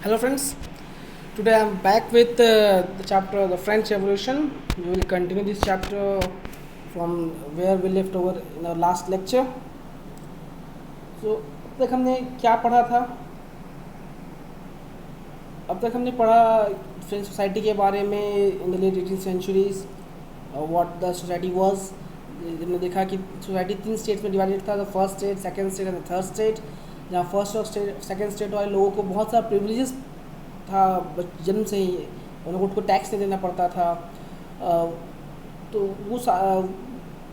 Hello friends, today I am back with the chapter The French Revolution. We will continue this chapter from where we left over in our last lecture. So अब तक हमने क्या पढ़ा था? अब तक हमने पढ़ा फ्रेंच सोसाइटी के बारे में in the late 18th centuries, what the society was. हमने देखा कि सोसाइटी 3 स्टेट्स में डिवाइडेड था, the first state, second state and the third state. जहाँ फर्स्ट और सेकंड स्टेट वाले लोगों को बहुत सारा प्रिविलेजेस था जन्म से ही. उनको टैक्स नहीं देना पड़ता था. तो वो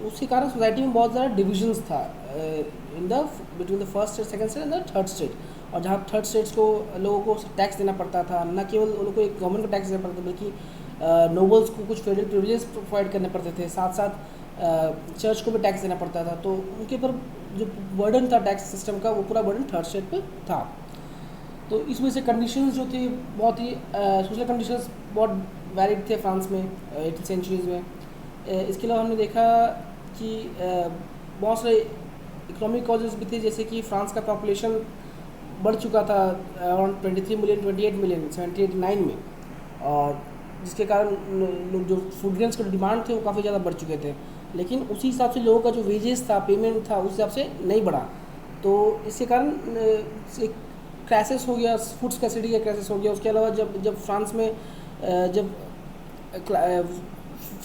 उसके कारण सोसाइटी में बहुत ज़्यादा डिविजन्स था in the between the first state, second state and the third state. और जहाँ थर्ड स्टेट्स को लोगों को टैक्स देना पड़ता था, न केवल उन लोगों को एक गवर्नमेंट को टैक्स देना पड़ता था बल्कि नोबल्स को कुछ फेडरल प्रिविलेज प्रोवाइड करने पड़ते थे. साथ साथ चर्च को भी टैक्स देना पड़ता था. तो उनके ऊपर जो बर्डन था टैक्स सिस्टम का, वो पूरा बर्डन थर्ड स्टेट पे था. तो इस वजह से कंडीशंस जो थी बहुत ही सोशल कंडीशंस बहुत वैलिड थे फ्रांस में 18th सेंचुरीज़ में. इसके अलावा हमने देखा कि बहुत सारे इकोनॉमिक कॉजेज़ भी थे, जैसे कि फ्रांस का पॉपुलेशन बढ़ चुका था अराउंड 23 मिलियन, 28 मिलियन 1789 में. और जिसके कारण लोग जो फूड ग्रेन्स के डिमांड थे वो काफ़ी ज़्यादा बढ़ चुके थे. लेकिन उसी हिसाब से लोगों का जो वेजेस था, पेमेंट था, उस हिसाब से नहीं बढ़ा. तो इसके कारण एक क्राइसिस हो गया, फूड स्कैसिटी का क्राइसिस हो गया. उसके अलावा जब फ्रांस में जब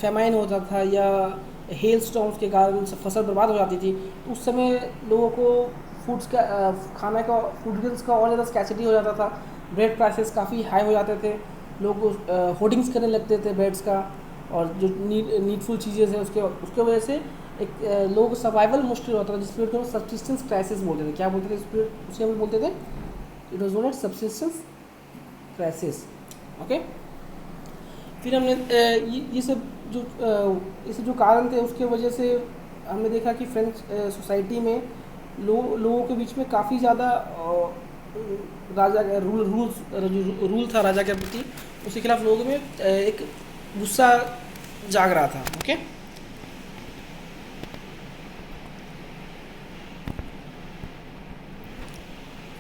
फेमाइन होता था या हेल स्टॉर्म्स के कारण फसल बर्बाद हो जाती थी, तो उस समय लोगों को खाना का, फूड ग्रेन्स का और ज़्यादा स्कैसिटी हो जाता था. ब्रेड प्राइसेस काफ़ी हाई हो जाते थे. लोग होर्डिंग्स करने लगते थे ब्रेड्स का, और जो नीडफुल चीज़ें हैं उसके वजह से एक लोगों को सर्वाइवल मुश्किल होता था, जिस पीरियड को सब्सिस्टेंस क्राइसिस बोलते थे. क्या बोलते थे इस पीरियड? उसे हम बोलते थे, it was known as subsistence crisis. Okay. फिर हमने ये सब जो कारण थे उसके वजह से हमने देखा कि फ्रेंच सोसाइटी में लोगों के बीच में काफ़ी ज़्यादा राजा का रूल था राजा के प्रति. उसके खिलाफ लोगों में एक गुस्सा जाग रहा था. ओके.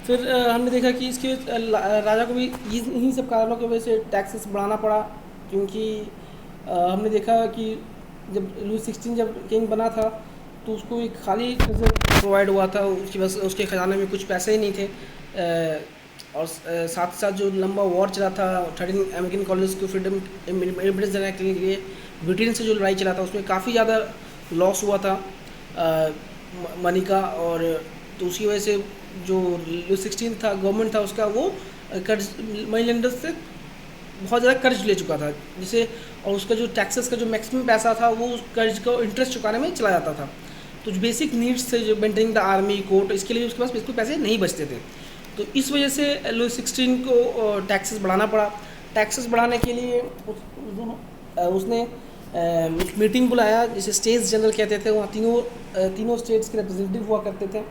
फिर हमने देखा कि इसके राजा को भी इन्हीं सब कारणों की वजह से टैक्सेस बढ़ाना पड़ा, क्योंकि हमने देखा कि जब लुई 16 जब किंग बना था तो उसको एक खाली प्रोवाइड हुआ था. उसकी बस उसके ख़जाने में कुछ पैसे ही नहीं थे. और साथ साथ जो लंबा वॉर चला था 13 अमेरिकन कॉलोनीज को फ्रीडम इंडिपेंडेंस देने के लिए ब्रिटेन से जो लड़ाई चला था, उसमें काफ़ी ज़्यादा लॉस हुआ था मनी का. और तो उसकी वजह से जो लुई 16 था, गवर्नमेंट था उसका, वो कर्ज मनी लेंडर्स से बहुत ज़्यादा कर्ज ले चुका था, जिसे और उसका जो टैक्सेस का जो मैक्सिमम पैसा था वो उस कर्ज को इंटरेस्ट चुकाने में चला जाता था. तो जो बेसिक नीड्स थे, जो मेंटेनिंग द आर्मी, कोर्ट, इसके लिए उसके पास बिल्कुल पैसे नहीं बचते थे. तो इस वजह से लुई 16 को टैक्सेस बढ़ाना पड़ा. टैक्सेस बढ़ाने के लिए उसने मीटिंग बुलाया, जिसे स्टेट्स जनरल कहते थे. वहाँ तीनों स्टेट्स के रिप्रेजेंटेटिव हुआ करते थे,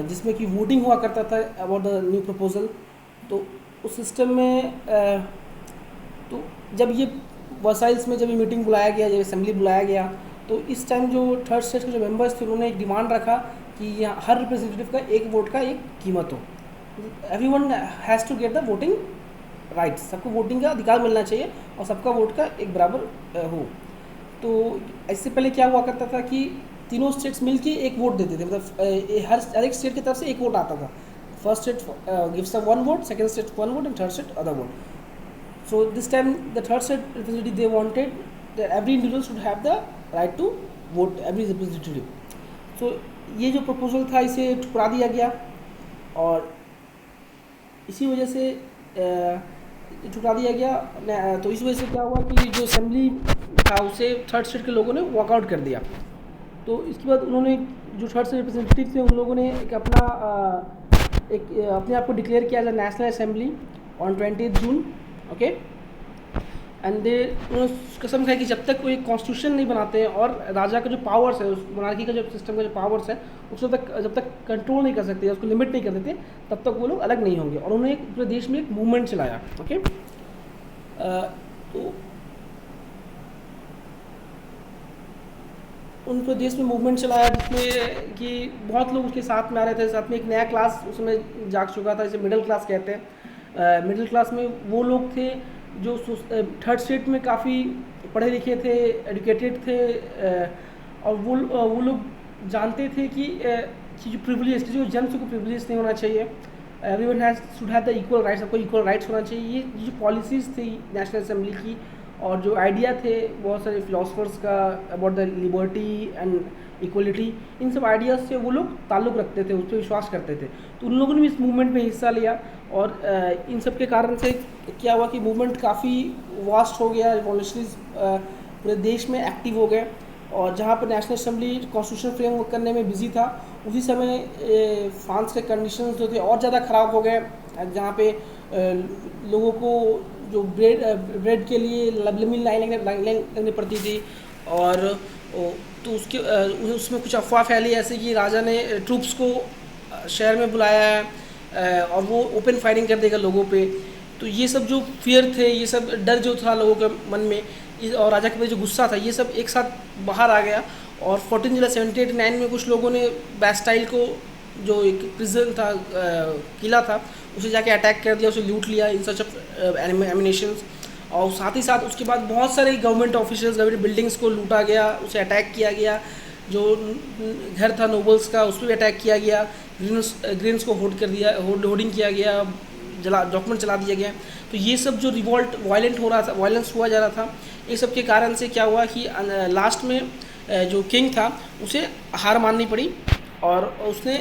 जिसमें कि वोटिंग हुआ करता था अबाउट द न्यू प्रपोजल. तो उस सिस्टम में तो जब ये वर्साइल्स में जब ये मीटिंग बुलाया गया, जब असेंबली बुलाया गया, तो इस टाइम जो थर्ड स्टेट के जो मेंबर्स थे उन्होंने एक डिमांड रखा कि यहाँ हर रिप्रेजेंटेटिव का एक वोट का एक कीमत हो. Everyone has to get the voting right. सबको वोटिंग का अधिकार मिलना चाहिए और सबका वोट का एक बराबर हो. तो इससे पहले क्या हुआ करता था कि तीनों स्टेट्स मिलके एक वोट देते थे. मतलब हर एक स्टेट की तरफ से एक वोट आता था. First state gives a one vote, second state one vote and third state other vote. So this time the third state representative, they wanted that every individual should have the right to vote, every representative. So ये जो proposal था इसे ठुकरा दिया गया, और इसी वजह से ठुकरा दिया गया. तो इस वजह से क्या हुआ कि जो असेंबली था उसे थर्ड स्टेट के लोगों ने वॉकआउट कर दिया. तो इसके बाद उन्होंने जो थर्ड स्टेट रिप्रेजेंटेटिव थे उन लोगों ने एक अपने आप को डिक्लेयर किया as a national assembly on 20 June. Okay. And they उन्होंने कसम खाई कि जब तक कोई कॉन्स्टिट्यूशन नहीं बनाते हैं और राजा का जो पावर्स है, उस मोनार्की का जो सिस्टम का जो पावर्स है, उसको जब तक कंट्रोल नहीं कर सकते, उसको लिमिट नहीं कर देते, तब तक वो लोग अलग नहीं होंगे. और उन्होंने पूरे देश में एक मूवमेंट चलाया. ओके. तो उन पूरे देश में मूवमेंट चलाया, जिसमें कि बहुत लोग उसके साथ में आ रहे थे. साथ में एक नया क्लास उसमें जाग चुका था, जिसे मिडिल क्लास कहते हैं. मिडिल क्लास में वो लोग थे जो थर्ड स्टेट में काफ़ी पढ़े लिखे थे, एजुकेटेड थे, और वो लोग जानते थे कि जो प्रिविलेज, किसी को जन्म से कोई प्रिविलेज नहीं होना चाहिए, everyone has should have the equal rights, सबको इक्वल राइट्स होना चाहिए। ये जो पॉलिसीज़ थी नेशनल असेंबली की और जो आइडिया थे बहुत सारे फिलोसफर्स का about the liberty and equality, इन सब आइडियाज़ से वो लोग ताल्लुक़ रखते थे, उस पर विश्वास करते थे। तो उन लोगों ने भी इस मूवमेंट में हिस्सा लिया और इन सब के कारण से क्या हुआ कि मूवमेंट काफ़ी वास्ट हो गया, रिवॉल्यूशनरीज पूरे देश में एक्टिव हो गए। और जहाँ पर नेशनल असेंबली कॉन्स्टिट्यूशन फ्रेमवर्क करने में बिजी था, उसी समय फ्रांस के कंडीशंस जो थे और ज़्यादा ख़राब हो गए, जहाँ पे लोगों को जो ब्रेड के लिए लंबी लाइन लगनी पड़ती थी। और तो उसमें कुछ अफवाह फैली ऐसे कि राजा ने ट्रूप्स को शहर में बुलाया है और वो ओपन फायरिंग कर देगा लोगों पे। तो ये सब जो फियर थे, ये सब डर जो था लोगों के मन में, और राजा के प्रति जो गुस्सा था, ये सब एक साथ बाहर आ गया। और 14 जुलाई 1789 में कुछ लोगों ने बैस्टाइल को, जो एक प्रिजन था, किला था, उसे जाके अटैक कर दिया, उसे लूट लिया इन सच ऑफ एमिनेशंस। और साथ ही साथ उसके बाद बहुत सारे गवर्नमेंट ऑफिशियल्स, गवर्नमेंट बिल्डिंग्स को लूटा गया, उसे अटैक किया गया। जो घर था नोबल्स का, उस पर भी अटैक किया गया, ग्रेन्स को होर्डिंग किया गया, डॉक्यूमेंट जला दिया गया। तो ये सब जो रिवॉल्ट वायलेंस हुआ जा रहा था, ये सब के कारण से क्या हुआ कि लास्ट में जो किंग था उसे हार माननी पड़ी। और उसने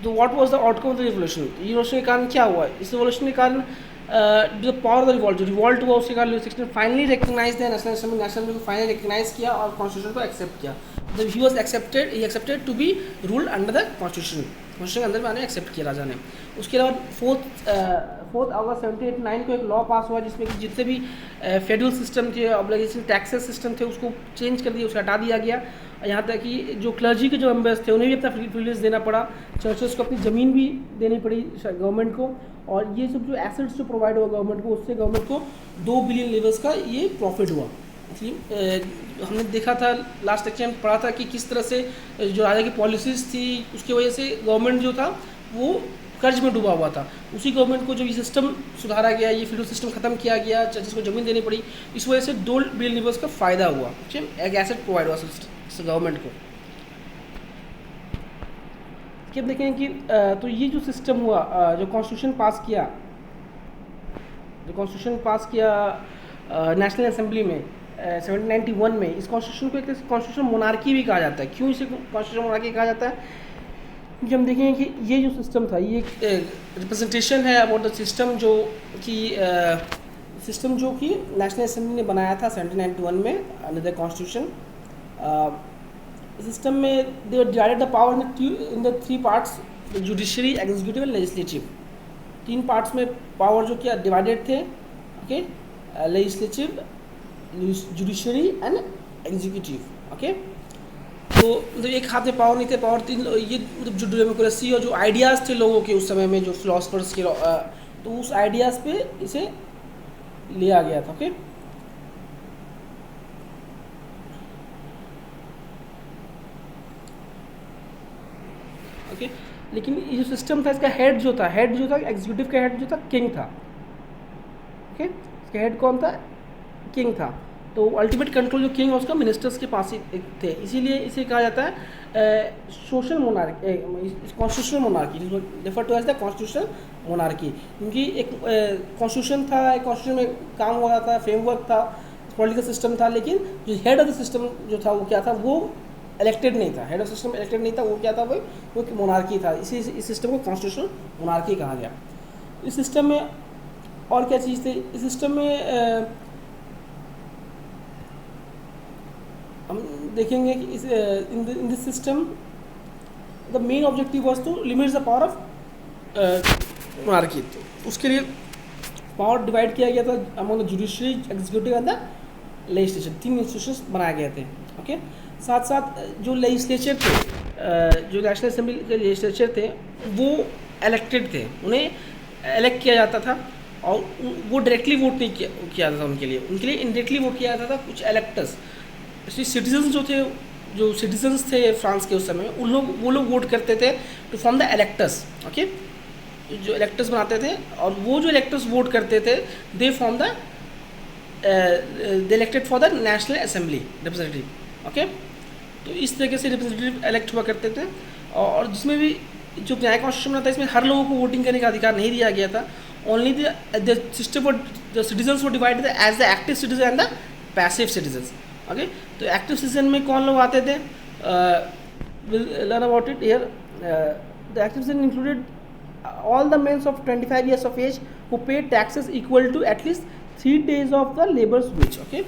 तो what was the outcome of the revolution, revolution के कारण क्या हुआ, इस रिवॉल्यूशन के कारण जो पावर ऑफ द रिवॉल्ट, जो रिवॉल्ट हुआ उसके कारण Louis 16 finally recognise the national assembly को फाइनली रिकग्नाइज किया और कॉन्स्टिट्यूशन को एक्सेप्ट किया। मतलब ही accepted to be ruled under the constitution के अंदर मैंने एक्सेप्ट किया राजा ने। उसके अलावा 4 अगस्त 1789 को एक लॉ पास हुआ जिसमें कि जितने भी फेडरल सिस्टम थे, ऑब्लिगेशन टैक्सेस सिस्टम थे, उसको चेंज कर दिया, उसे हटा दिया गया। यहाँ तक कि जो क्लर्जी के जो मेंबर्स थे उन्हें भी अपना प्रिविलेज देना पड़ा, चर्चेस को अपनी ज़मीन भी देनी पड़ी गवर्नमेंट को। और ये सब जो एसेट्स जो प्रोवाइड हुआ गवर्नमेंट को, उससे गवर्नमेंट को 2 बिलियन लेवल्स का ये प्रॉफिट हुआ। इसलिए हमने देखा था लास्ट लेक्चर में पढ़ा था कि किस तरह से जो राजा की पॉलिसीज़ थी उसकी वजह से गवर्नमेंट जो था वो कर्ज में डूबा हुआ था। उसी गवर्नमेंट को जो ये सिस्टम सुधारा गया, ये फ्यूडल सिस्टम ख़त्म किया गया, चर्चेस को ज़मीन देनी पड़ी, इस वजह से 2 बिलियन लेवल्स का फ़ायदा हुआ, एक एसेट प्रोवाइड हुआ गवर्नमेंट को। कि अब देखें कि तो ये जो सिस्टम हुआ, जो कॉन्स्टिट्यूशन पास किया नेशनल असेंबली में 1791 में, इस कॉन्स्टिट्यूशन को एक कॉन्स्टिट्यूशन मोनार्की भी कहा जाता है। क्यों इसे कॉन्स्टिट्यूशन मोनार्की कहा जाता है? क्योंकि हम देखेंगे कि ये जो सिस्टम था, ये रिप्रेजेंटेशन है अबाउट द सिस्टम जो कि नेशनल असेंबली ने बनाया था 1791 में अंडर द कॉन्स्टिट्यूशन। सिस्टम में they were divided the power in the 3 parts, judiciary, executive and legislative. 3 parts में पावर जो क्या डिवाइडेड थे, okay, legislative, judiciary and executive, okay. तो मतलब एक हाथ में पावर नहीं थे, पावर 3, ये मतलब जो डेमोक्रेसी और जो आइडियाज़ थे लोगों के उस समय में, जो फिलोसफर्स के, तो उस आइडियाज़ पे इसे लिया गया था, ओके। ओके, लेकिन ये जो सिस्टम था, इसका हेड जो था एग्जीक्यूटिव का हेड जो था किंग था, ओके। इसका हेड कौन था? किंग था। तो अल्टीमेट कंट्रोल जो किंग है उसका मिनिस्टर्स के पास ही थे, इसीलिए इसे कहा जाता है social monarchy, constitutional monarchy, refer to as the constitutional monarchy. क्योंकि एक कॉन्स्टिट्यूशन था, एक कॉन्स्टिट्यूशन में काम हो रहा था, फ्रेमवर्क था, पॉलिटिकल सिस्टम था, लेकिन जो हेड ऑफ द सिस्टम जो था वो क्या था, वो इलेक्टेड नहीं था, हेड ऑफ सिस्टम इलेक्टेड नहीं था, वो क्या था, वो एक मोनार्की था। इस सिस्टम को कॉन्स्टिट्यूशनल मोनार्की कहा गया। इस सिस्टम में और क्या चीज़ थी? इस सिस्टम में हम देखेंगे कि in this system the main objective was to limit the power of monarchy. उसके लिए पावर डिवाइड किया गया था among the judiciary, executive and the legislature. 3 institutions बनाए गए थे, ओके। साथ साथ जो लेजिस्लेचर थे, जो नेशनल असेंबली के लेजिस्लेचर थे, वो इलेक्टेड थे, उन्हें इलेक्ट किया जाता था और वो डायरेक्टली वोट नहीं किया जाता था उनके लिए इनडायरेक्टली वोट किया जाता था कुछ इलेक्टर्स। सिटीजन्स जो थे, जो सिटीजन्स थे फ्रांस के उस समय, वो लोग वोट करते थे to form the electors, okay. जो इलेक्टर्स बनाते थे, और वो जो इलेक्टर्स वोट करते थे they form the they elected for the national assembly representative. Okay, तो इस तरीके से रिप्रेजेंटेटिव इलेक्ट हुआ करते थे। और जिसमें भी जो नया कॉन्स्टिट्यूशन बना था इसमें हर लोगों को वोटिंग करने का अधिकार नहीं दिया गया था। Only the system for the citizens वो divided as the active citizen and the passive citizens. Okay, तो एक्टिव सिटीजन में कौन लोग आते थे, will learn about it here. The active citizen included all the men of 25 years of age who paid taxes equal to at least 3 days of the labor's wage. Okay,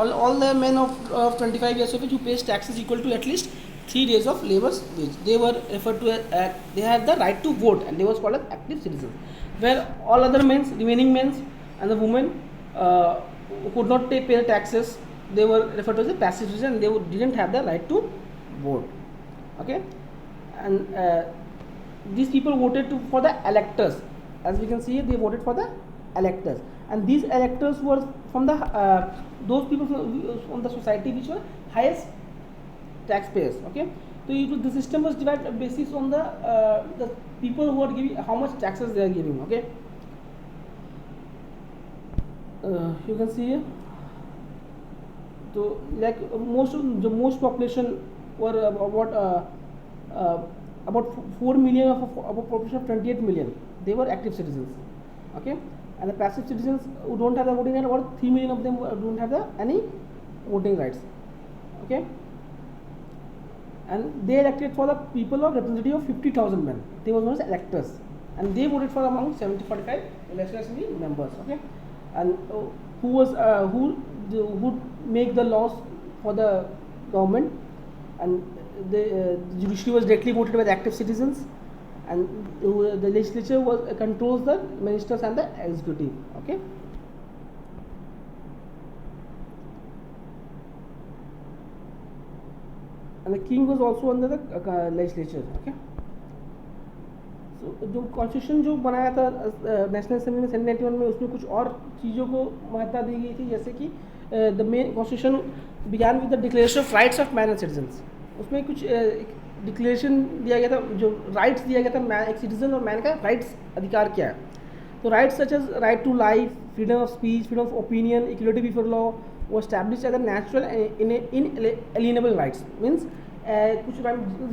all the men of 25 years of age who pays taxes equal to at least 3 days of labor's wage, they were referred to as they had the right to vote, and they was called as active citizens. Where all other men, remaining men and the women who could not pay the taxes, they were referred to as a passive citizen, and they didn't have the right to vote. Okay, and these people voted for the electors. As we can see, they voted for the electors, and these electors were from the those people from the society which were highest taxpayers. Okay, so the system was divided basis on the people who are giving how much taxes they are giving. Okay, you can see here. So like most population were about 4 million of a population of 28 million, they were active citizens. Okay, and the passive citizens who don't have the voting right, about 3 million of them don't have any voting rights. Okay, and they elected for the people of representative of 50,000 men, they were known as electors, and they voted for among 45 elected assembly members. Okay, and who make the laws for the government, and the judiciary was directly voted by the active citizens, and the legislature controls the ministers and the executive. Okay, and the king was also under the legislature. Okay, so जो constitution जो बनाया था national assembly में 1791 में, उसमें कुछ और चीज़ों को महत्ता दी गई थी, जैसे कि the main constitution began with the declaration of rights of man and citizens. उसमें कुछ डिक्लेरेशन दिया गया था, जो राइट्स दिया गया था एक सिटीजन और मैन का राइट्स अधिकार क्या है। तो rights such as right to life, freedom of speech, freedom of opinion, equality before law वो establish as a natural inalienable rights. Means कुछ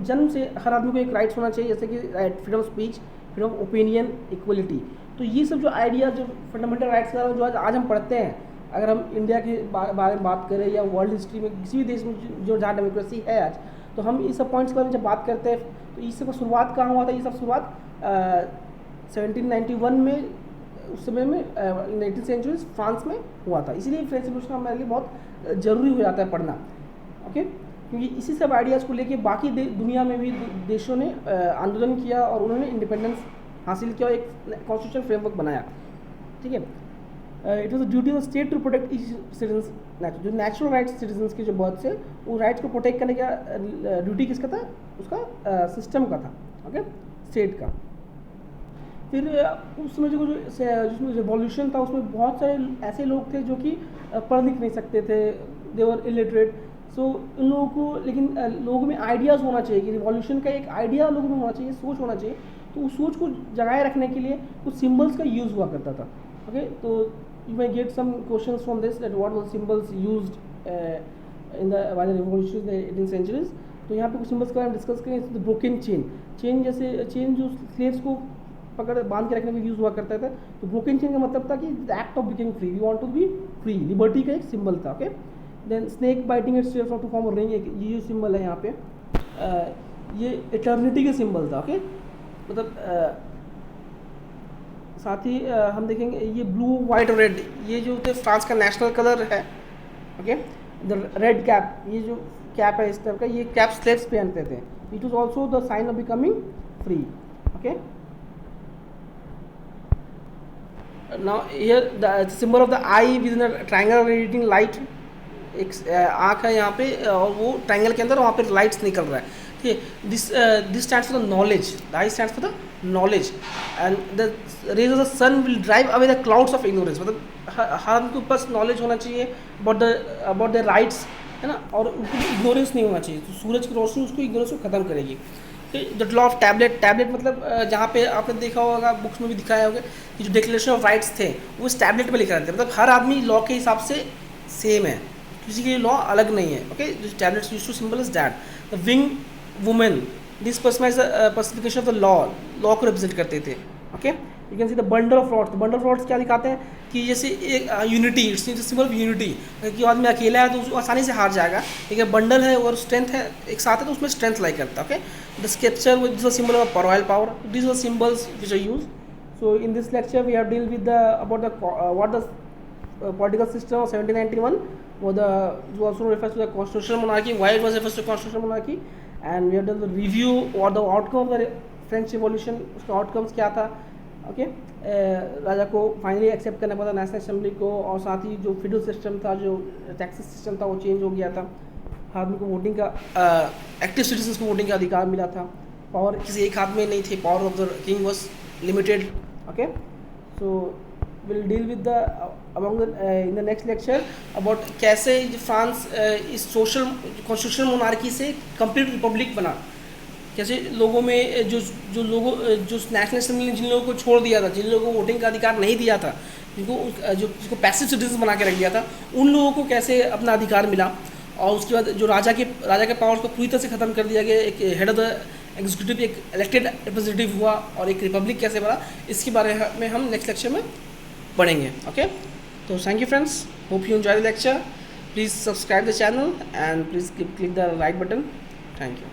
जन्म से हर आदमी को एक राइट्स होना चाहिए, जैसे कि freedom of speech, freedom of opinion, equality. तो ये सब जो आइडिया जो फंडामेंटल राइट्स का जो आज हम पढ़ते हैं, अगर हम इंडिया के बारे में बात करें या वर्ल्ड हिस्ट्री में किसी भी देश में जो जहाँ डेमोक्रेसी है आज, तो हम इस सब पॉइंट्स के बारे में जब बात करते हैं, तो इस सब शुरुआत कहाँ हुआ था? ये सब शुरुआत 1791 में, उस समय में 19th सेंचुरी फ्रांस में हुआ था। इसीलिए फ्रेंच रिवॉल्यूशन हमारे लिए बहुत ज़रूरी हो जाता है पढ़ना। ओके, क्योंकि इसी सब आइडियाज़ को लेके बाकी दुनिया में भी देशों ने आंदोलन किया और उन्होंने इंडिपेंडेंस हासिल किया और एक कॉन्स्टिट्यूशन फ्रेमवर्क बनाया। ठीक है, it was the duty of state to protect each citizens, जो नेचुरल राइट्स सिटीजन्स के जो बर्थ से, वो राइट्स को प्रोटेक्ट करने का ड्यूटी किसका था? उसका सिस्टम का था। ओके, स्टेट का। फिर उस समय जो जिसमें रिवॉल्यूशन था, उसमें बहुत सारे ऐसे लोग थे जो कि पढ़ लिख नहीं सकते थे, दे वर इलिटरेट। सो इन लोगों को, लेकिन लोगों में आइडियाज़ होना चाहिए कि रिवॉल्यूशन का एक आइडिया लोगों में होना चाहिए, सोच होना चाहिए। तो उस सोच को जगाए रखने के लिए कुछ सिम्बल्स का यूज़ हुआ करता था। ओके, तो you may get some questions from this, that what were symbols used in the by the revolution in the 18th centuries। तो यहाँ पे कुछ सिम्बल्स का हम डिस्कस करें। तो ब्रोकन चेन जैसे चेन जो स्लेव्स को पकड़ बांध के रखने में यूज़ हुआ करता था। तो ब्रोकन चेन का मतलब था कि the act of becoming free, we want to be free, liberty का एक सिंबल था। Okay, then snake biting itself to form a ring, ये जो सिंबल है यहाँ पे, ये इटर्निटी का सिंबल था। ओके, मतलब साथ ही हम देखेंगे ये ब्लू, वाइट और रेड, ये जो थे फ्रांस का नेशनल कलर है। ओके, द रेड कैप, ये जो कैप है इस तरह का, ये कैप स्लेव्स पहनते थे। It was also the sign of becoming free. Okay, now here the symbol of the eye within a triangle radiating light, एक आँख है यहाँ पे और वो ट्रायंगल के अंदर वहाँ पे लाइट्स निकल रहा है। ठीक है, this stands for the knowledge, the eye stands for the knowledge, and the rays of the sun will drive away the clouds of ignorance. मतलब हर आदमी के पास नॉलेज होना चाहिए अबाउट द राइट्स, है ना, और उनको इग्नोरेंस नहीं होना चाहिए। तो सूरज की रोशनी उसको इग्नोरेंस को ख़त्म करेगी। The law of tablet, tablet मतलब जहाँ पे आपने देखा होगा, बुक्स में भी दिखाया होगा कि जो डिक्लेरेशन ऑफ राइट्स थे वो इस टैबलेट में लिखे रहते हैं, मतलब हर आदमी लॉ के हिसाब से सेम है, किसी के लिए लॉ अलग नहीं है। Okay, this tablets used to symbol is that the wing women, this personification of the law, law को रिप्रेजेंट करते थे। Okay, you can see the bundle of rods, bundle of rods क्या दिखाते हैं कि जैसे एक unity, it's symbol of unity, कि आदमी अकेला है तो उसको आसानी से हार जाएगा, ठीक है, बंडल है और स्ट्रेंथ है एक साथ है तो उसमें स्ट्रेंथ लाई करता है। Okay, the sceptre with the symbol of royal power, this are symbols which are use. So in this lecture we have deal with the about the what the political system of 1791, or the also refers to the constitutional monarchy, why it was refers to constitutional monarchy, and we have done the review or the outcome of the French Revolution, उसका outcomes क्या था। Okay, राजा को finally accept करना पड़ा national assembly को, और साथ ही जो फेडरल सिस्टम था, जो टैक्सेस सिस्टम था वो चेंज हो गया था, आदमी को वोटिंग का एक्टिव सिटीजन्स को वोटिंग का अधिकार मिला था, पावर किसी एक हाथ में नहीं थे, power of the king was limited. Okay, so we'll deal with the in the next lecture about कैसे फ्रांस इस सोशल कॉन्स्टिट्यूशनल मोनार्की से कंप्लीट रिपब्लिक बना, कैसे लोगों में जो जो लोगों जो नेशनल असेंबली ने जिन लोगों को छोड़ दिया था, जिन लोगों को वोटिंग का अधिकार नहीं दिया था, जिसको पैसिव सिटीजन बना के रख दिया था, उन लोगों को कैसे अपना अधिकार मिला, और उसके बाद जो राजा के पावर्स को पूरी तरह से ख़त्म कर दिया गया, एक हेड ऑफ द एग्जीक्यूटिव, एक इलेक्टेड रिप्रेजेंटेटिव हुआ, और एक रिपब्लिक कैसे बना, इसके बारे में हम नेक्स्ट लेक्चर में पढ़ेंगे। ओके, तो thank you friends, hope you enjoy the lecture, please subscribe the channel and please click the like button, thank you.